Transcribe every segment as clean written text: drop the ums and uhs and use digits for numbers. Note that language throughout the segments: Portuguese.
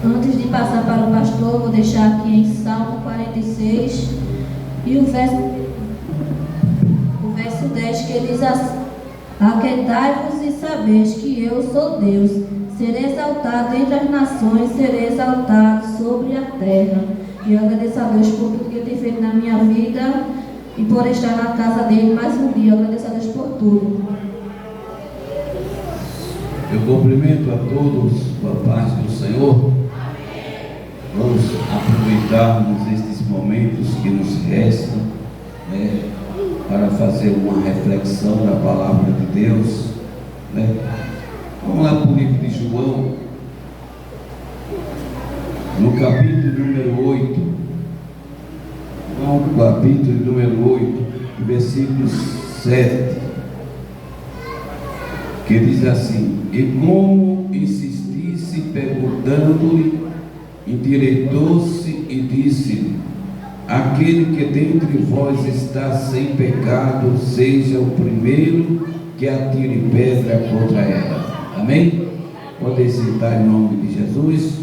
Antes de passar para o pastor, vou deixar aqui em Salmo 46 e o verso 10, que diz assim: aquietai-vos e sabeis que eu sou Deus, serei exaltado entre as nações, serei exaltado sobre a terra. E eu agradeço a Deus por tudo que Ele tem feito na minha vida e por estar na casa dele mais um dia. Eu agradeço a Deus por tudo. Eu cumprimento a todos com a paz do Senhor. Vamos aproveitarmos estes momentos que nos restam, para fazer uma reflexão da palavra de Deus. Vamos lá para o livro de João, no capítulo número 8. João, capítulo número 8, versículo 7. Que diz assim: e como insistisse perguntando-lhe, endireitou-se e disse-lhe: aquele que dentre vós está sem pecado, seja o primeiro que atire pedra contra ela. Amém? Podem citar em nome de Jesus,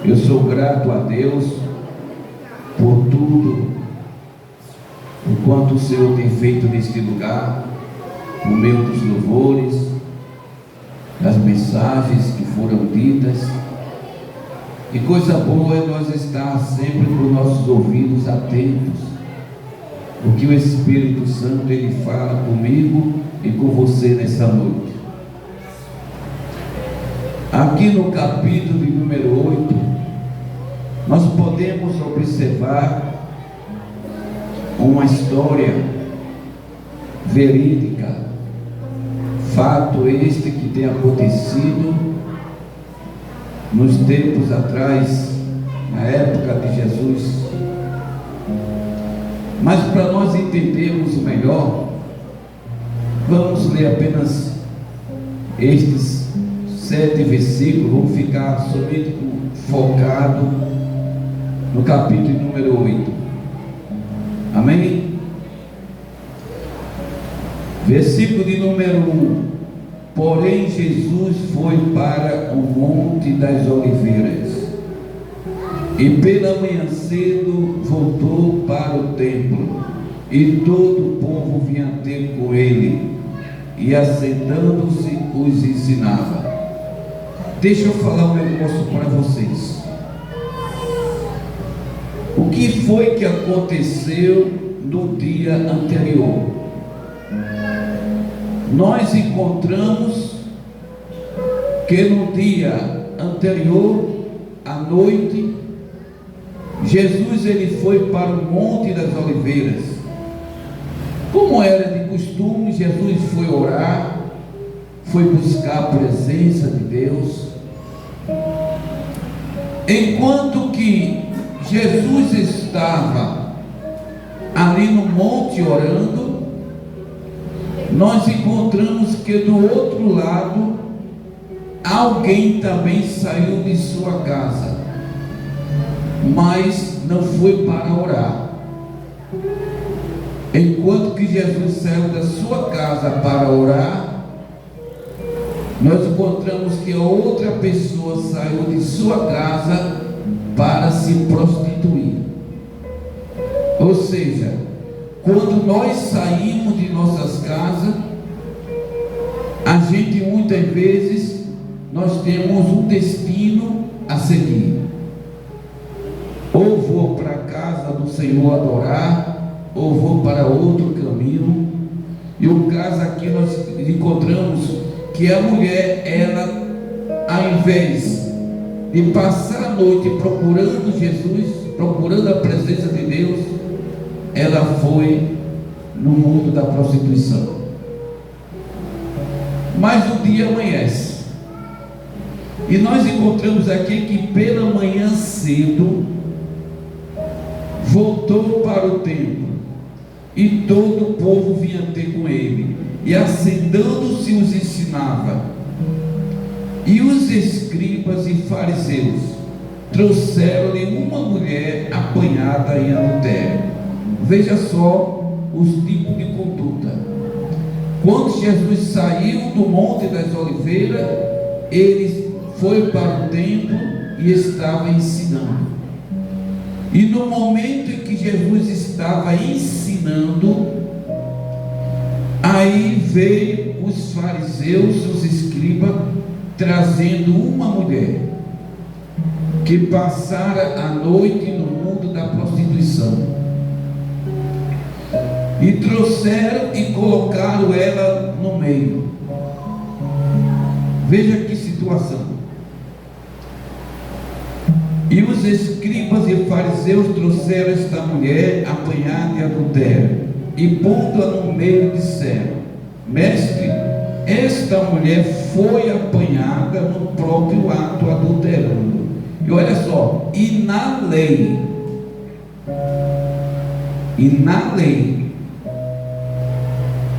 Eu sou grato a Deus por tudo, por quanto o Senhor tem feito neste lugar, por meio dos louvores, das mensagens que foram ditas. E coisa boa é nós estar sempre com nossos ouvidos atentos, o que o Espírito Santo ele fala comigo e com você nessa noite. Aqui no capítulo de número 8, nós podemos observar uma história verídica, fato este que tem acontecido nos tempos atrás, na época de Jesus. Mas para nós entendermos melhor, vamos ler apenas estes 7 versículos. Vamos ficar somente focado no capítulo número 8. Amém? Versículo de número 1. Porém Jesus foi para o Monte das Oliveiras, e pela manhã cedo voltou para o templo, e todo o povo vinha ter com ele, e assentando-se os ensinava. Deixa eu falar um negócio para vocês. O que foi que aconteceu no dia anterior? Nós encontramos que no dia anterior, à noite, Jesus ele foi para o Monte das Oliveiras. Como era de costume, Jesus foi orar, foi buscar a presença de Deus. Enquanto que Jesus estava ali no monte orando, nós encontramos que do outro lado alguém também saiu de sua casa, mas não foi para orar. Enquanto que Jesus saiu da sua casa para orar, nós encontramos que a outra pessoa saiu de sua casa para se prostituir. Ou seja, quando nós saímos de nossas casas, a gente muitas vezes nós temos um destino a seguir. Ou vou para a casa do Senhor adorar, ou vou para outro caminho. E o caso aqui nós encontramos que a mulher, ela, ao invés de passar a noite procurando Jesus, procurando a presença de Deus, ela foi no mundo da prostituição. Mas o dia amanhece, e nós encontramos aqui que pela manhã cedo voltou para o templo, e todo o povo vinha ter com ele, e assentando-se os ensinava. E os escribas e fariseus trouxeram-lhe uma mulher apanhada em adultério. Veja só os tipos de conduta. Quando Jesus saiu do Monte das Oliveiras, ele foi para o templo e estava ensinando. E no momento em que Jesus estava ensinando, aí veio os fariseus, os escribas, trazendo uma mulher que passara a noite no mundo da prostituição. E trouxeram e colocaram ela no meio. Veja que situação. E os escribas e fariseus trouxeram esta mulher apanhada em adultério, e pondo-a no meio disseram: Mestre, esta mulher foi apanhada no próprio ato adulterando. E olha só, e na lei,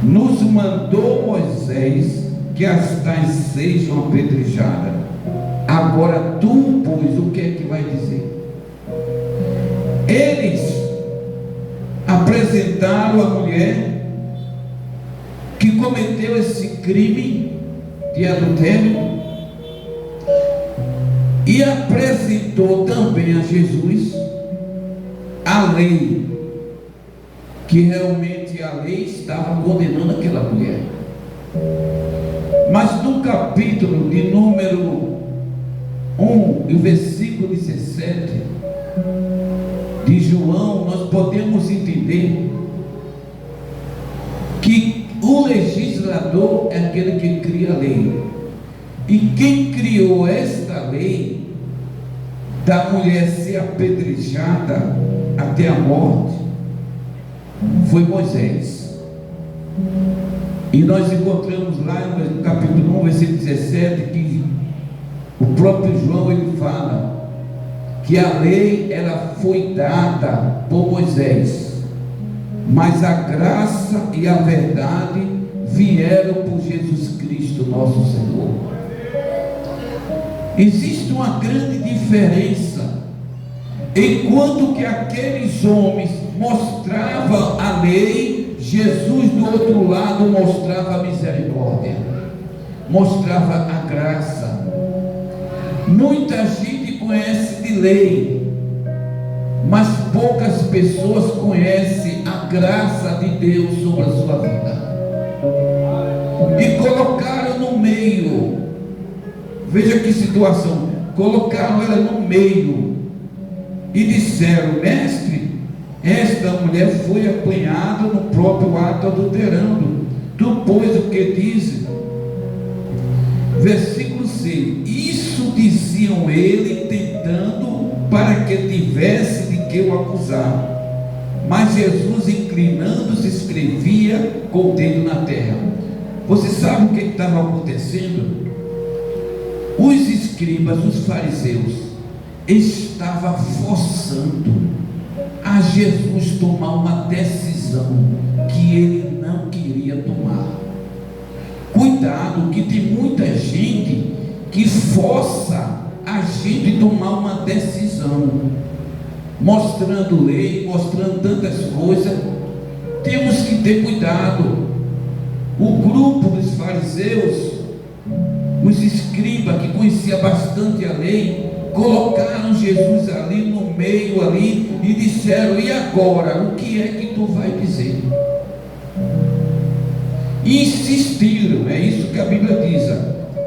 nos mandou Moisés que as tais sejam apedrejadas. Agora tu, pois, o que é que vai dizer? Eles apresentaram a mulher que cometeu esse crime de adultério e apresentou também a Jesus a lei, que realmente a lei estava condenando aquela mulher. Mas no capítulo de número 1 e o versículo 17 de João, nós podemos entender que o legislador é aquele que cria a lei, e quem criou esta lei da mulher ser apedrejada até a morte foi Moisés. E nós encontramos lá no capítulo 1, versículo 17, que o próprio João ele fala que a lei ela foi dada por Moisés, mas a graça e a verdade vieram por Jesus Cristo nosso Senhor. Existe uma grande diferença. Enquanto que aqueles homens mostravam a lei, Jesus do outro lado mostrava a misericórdia, mostrava a graça. Muita gente conhece de lei, mas poucas pessoas conhecem a graça de Deus sobre a sua vida. E colocaram no meio, veja que situação, colocaram ela no meio e disseram: Mestre, esta mulher foi apanhada no próprio ato adulterando. Tu, pois, o que dizes? Versículo 6: Isso diziam ele, tentando para que tivesse de que o acusar. Mas Jesus, inclinando-se, escrevia com o dedo na terra. Você sabe o que estava acontecendo? Os escribas, os fariseus, estavam forçando a Jesus tomar uma decisão que ele não queria tomar. Cuidado, que tem muita gente que força a gente tomar uma decisão, mostrando lei, mostrando tantas coisas. Temos que ter cuidado. O grupo dos fariseus, os escribas que conhecia bastante a lei, colocaram Jesus ali no meio ali e disseram: e agora, o que é que tu vai dizer? Insistiram, é isso que a Bíblia diz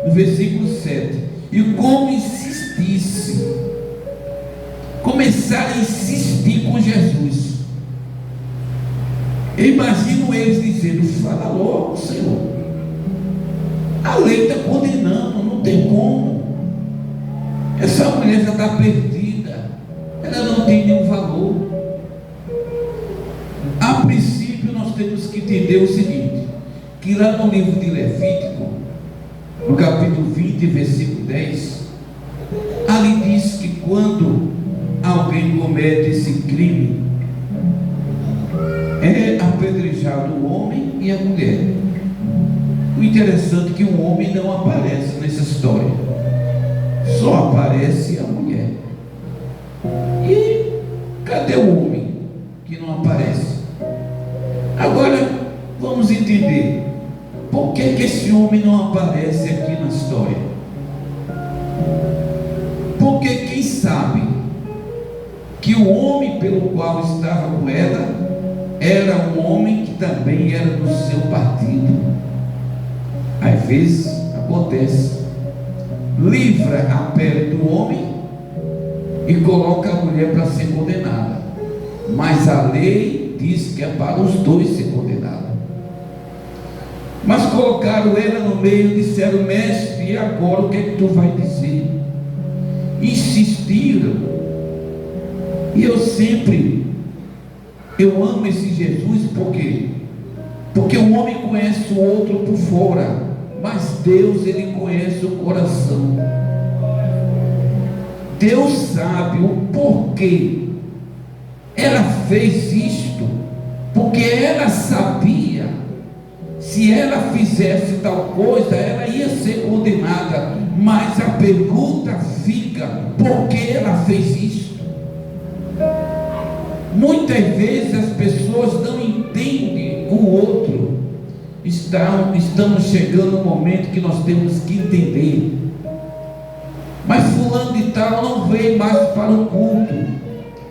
no versículo 7. E como insistisse, começaram a insistir com Jesus. Eu imagino eles dizendo: fala logo, Senhor, a lei está condenando, não tem como. Essa mulher já está perdida, ela não tem nenhum valor. A princípio nós temos que entender o seguinte, que lá no livro de Levítico, no capítulo 20, versículo 10, ali diz que quando alguém comete esse crime, é apedrejado o homem e a mulher. O interessante é que o homem não aparece nessa história, só aparece a mulher. E cadê o homem que não aparece? Agora vamos entender por que esse homem não aparece aqui na história. que o homem pelo qual estava com ela era um homem que também era do seu partido. Às vezes acontece, livra a pele do homem e coloca a mulher para ser condenada, mas a lei diz que é para os dois ser condenado. Mas colocaram ela no meio e disseram: mestre, e agora o que é que tu vai dizer? Insistiram. E eu amo esse Jesus, por quê? Porque o homem conhece o outro por fora, mas Deus, ele conhece o coração. Deus sabe o porquê ela fez isto, porque ela sabia, se ela fizesse tal coisa, ela ia ser condenada. Mas a pergunta fica: por que ela fez isso? Muitas vezes as pessoas não entendem o outro. Estamos chegando no momento que nós temos que entender. Mas fulano de tal não veio mais para o culto,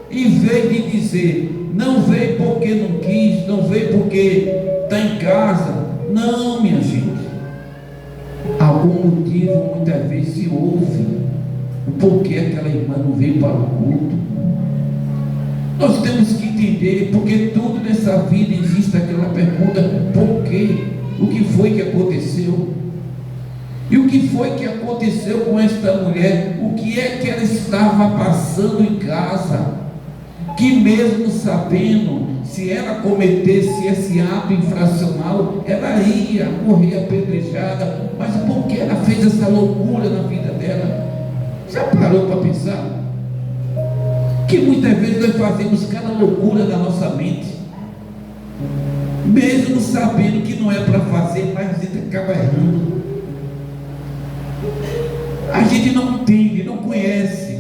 em vez de dizer: não veio porque não quis, não veio porque está em casa. Não, minha gente, algum motivo muitas vezes se ouve o porquê aquela irmã não veio para o culto. Nós temos que entender, porque tudo nessa vida existe aquela pergunta: por quê? O que foi que aconteceu? E o que foi que aconteceu com esta mulher? O que é que ela estava passando em casa? Que mesmo sabendo, se ela cometesse esse ato infracional, ela ia morrer apedrejada. Mas por que ela fez essa loucura na vida dela? Já parou para pensar? Que muitas vezes nós fazemos cada loucura na nossa mente, mesmo sabendo que não é para fazer, mas a gente acaba errando. A gente não entende, não conhece.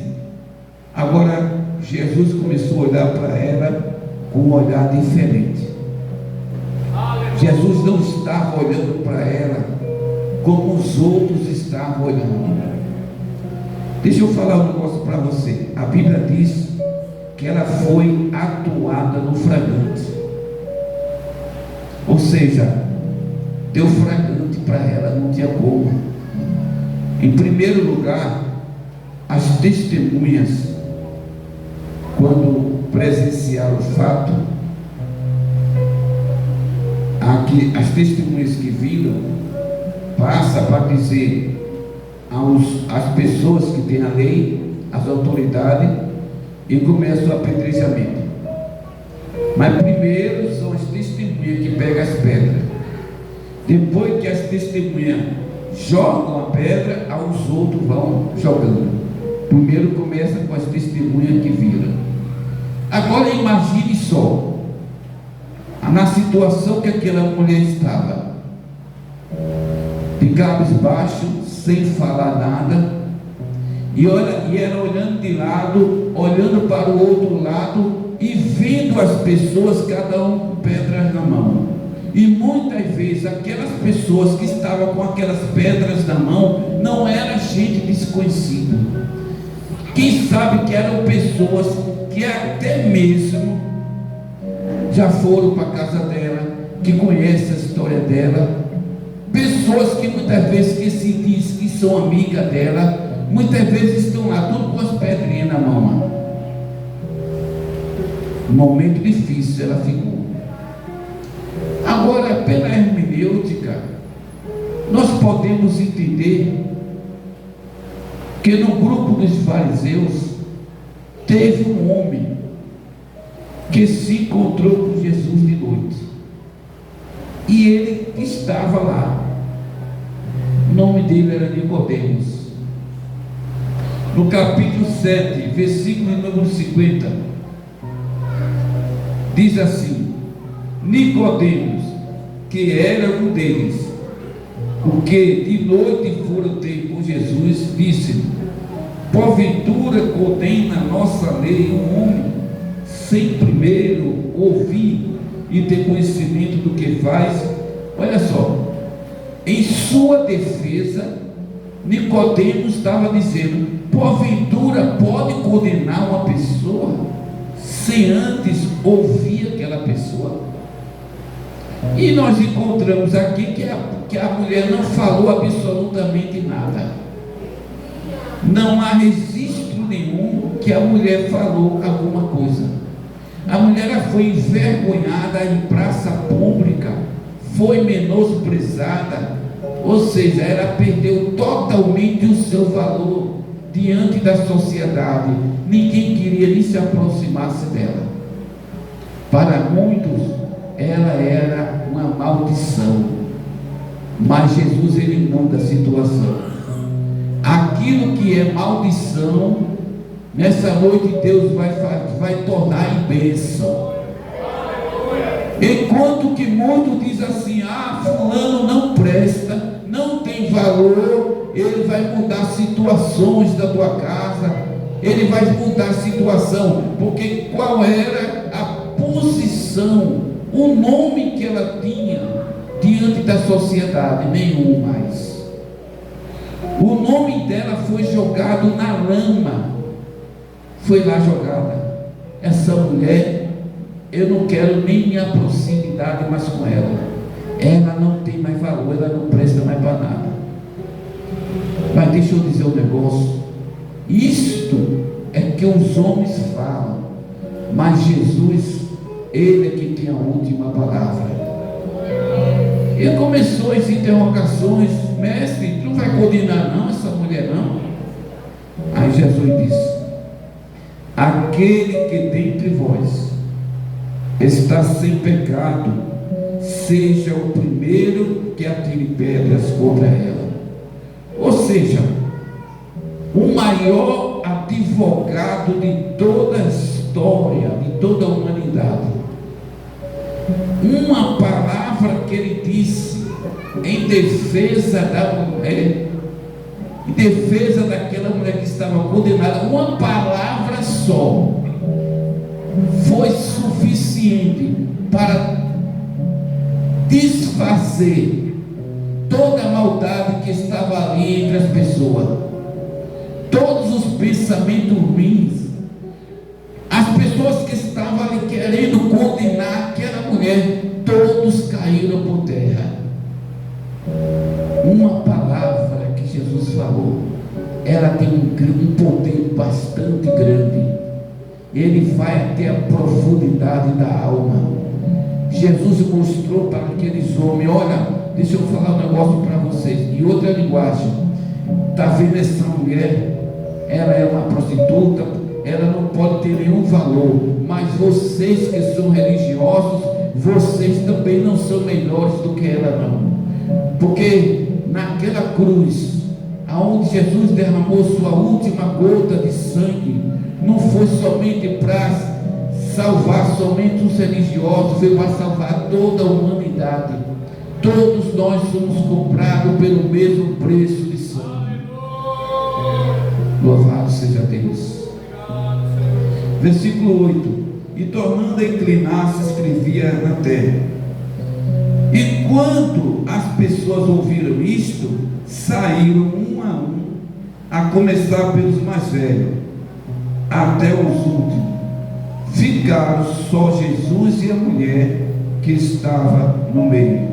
Agora Jesus começou a olhar para ela com um olhar diferente. Jesus não estava olhando para ela como os outros estavam olhando. Deixa eu falar um negócio para você. A Bíblia diz que ela foi atuada no flagrante. Ou seja, deu flagrante para ela, não tinha como. Em primeiro lugar, as testemunhas, quando presenciaram o fato, as testemunhas que viram, passa para dizer às pessoas que têm a lei, às autoridades, e começa o apedrejamento. Mas primeiro são as testemunhas que pegam as pedras. Depois que as testemunhas jogam a pedra, os outros vão jogando. Primeiro começa com as testemunhas que viram. Agora imagine só, na situação que aquela mulher estava, de cabisbaixo, sem falar nada, e ela olhando de lado, olhando para o outro lado, e vendo as pessoas, cada um com pedras na mão. E muitas vezes aquelas pessoas que estavam com aquelas pedras na mão não era gente desconhecida. Quem sabe que eram pessoas que até mesmo já foram para a casa dela, que conhecem a história dela, pessoas que muitas vezes que se diz que são amigas dela, muitas vezes estão lá tudo com as pedrinhas na mão. Um momento difícil ela ficou. Agora, pela hermenêutica, nós podemos entender que no grupo dos fariseus teve um homem que se encontrou com Jesus de noite, e ele estava lá. O nome dele era Nicodemos. No capítulo 7, versículo número 50, diz assim: Nicodemos, que era um deles, o que de noite fora ter com Jesus, disse: porventura condena a nossa lei um homem sem primeiro ouvir e ter conhecimento do que faz? Olha só, em sua defesa, Nicodemos estava dizendo: porventura pode condenar uma pessoa sem antes ouvir aquela pessoa. E nós encontramos aqui que a mulher não falou absolutamente nada. Não há registro nenhum que a mulher falou alguma coisa. A mulher foi envergonhada em praça pública, foi menosprezada, ou seja, ela perdeu totalmente o seu valor diante da sociedade. Ninguém queria nem se aproximasse dela. Para muitos, ela era uma maldição, mas Jesus, ele muda a situação. Aquilo que é maldição, nessa noite Deus vai tornar em bênção. Enquanto que muitos dizem assim: fulano não presta, não tem valor, ele vai mudar situações da tua casa, ele vai mudar a situação, porque qual era a posição, o nome que ela tinha diante da sociedade? Nenhum mais. O nome dela foi jogado na lama, foi lá jogada. Essa mulher, eu não quero nem minha proximidade mais com ela. Ela não tem mais valor, ela não presta mais para nada. Mas deixa eu dizer um negócio. Isto é que os homens falam, mas Jesus, ele é que tem a última palavra. Ele começou as interrogações: mestre, tu não vai condenar não essa mulher não? Aí Jesus disse: aquele que dentre vós está sem pecado, seja o primeiro que atire pedras contra ela. Ou seja, o maior advogado de toda a história, de toda a humanidade, uma palavra que ele disse em defesa da mulher, em defesa daquela mulher que estava condenada, uma palavra só foi suficiente para desfazer toda a maldade que estava ali entre as pessoas, todos os pensamentos ruins. As pessoas que estavam ali querendo condenar aquela mulher, todos caíram por terra. Uma palavra que Jesus falou, ela tem um poder bastante grande. Ele vai até a profundidade da alma. Jesus mostrou para aqueles homens: olha, deixa eu falar um negócio para vocês, em outra linguagem. Está vendo essa mulher? Ela é uma prostituta, ela não pode ter nenhum valor, mas vocês que são religiosos, vocês também não são melhores do que ela não. Porque naquela cruz, aonde Jesus derramou sua última gota de sangue, não foi somente para salvar somente os religiosos, foi para salvar toda a humanidade. Todos nós somos comprados pelo mesmo preço de sangue. Louvado seja Deus. Versículo 8: e tornando a inclinar, se escrevia na terra. E quando as pessoas ouviram isto, saíram um a começar pelos mais velhos, até os últimos. Ficaram só Jesus e a mulher que estava no meio.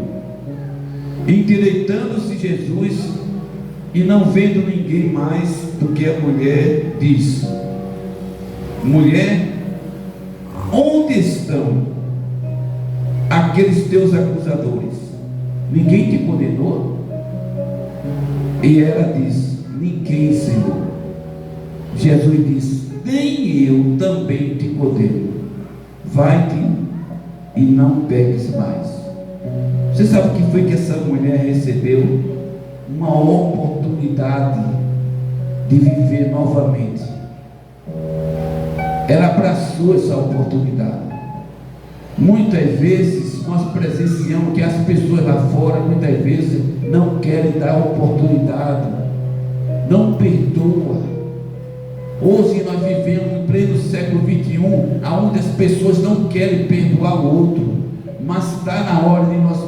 Endireitando-se Jesus e não vendo ninguém mais do que a mulher, disse: mulher, onde estão aqueles teus acusadores? Ninguém te condenou? E ela disse: ninguém, Senhor. Jesus disse: nem eu também te condeno. Vai-te e não peques mais. Você sabe o que foi que essa mulher recebeu? Uma oportunidade de viver novamente. Ela abraçou essa oportunidade. Muitas vezes nós presenciamos que as pessoas lá fora, muitas vezes, não querem dar oportunidade, não perdoa. Hoje nós vivemos em pleno século XXI, onde as pessoas não querem perdoar o outro, mas está na hora de nós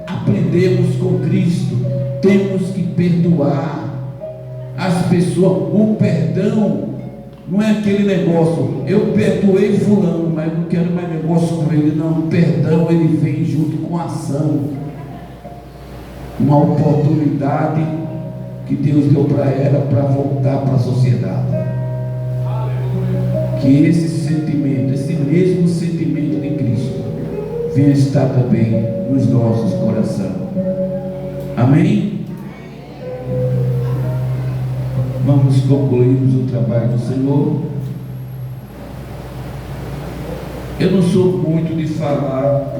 aprendermos com Cristo. Temos que perdoar as pessoas. O perdão Não é aquele negócio, eu perdoei fulano, mas não quero mais negócio com ele. Não, o perdão ele vem junto com a ação. Uma oportunidade que Deus deu para ela para voltar para a sociedade. Que esse sentimento, esse mesmo sentimento de Cristo venha estar também nos nossos corações. Amém? Vamos concluirmos o trabalho do Senhor. Eu não sou muito de falar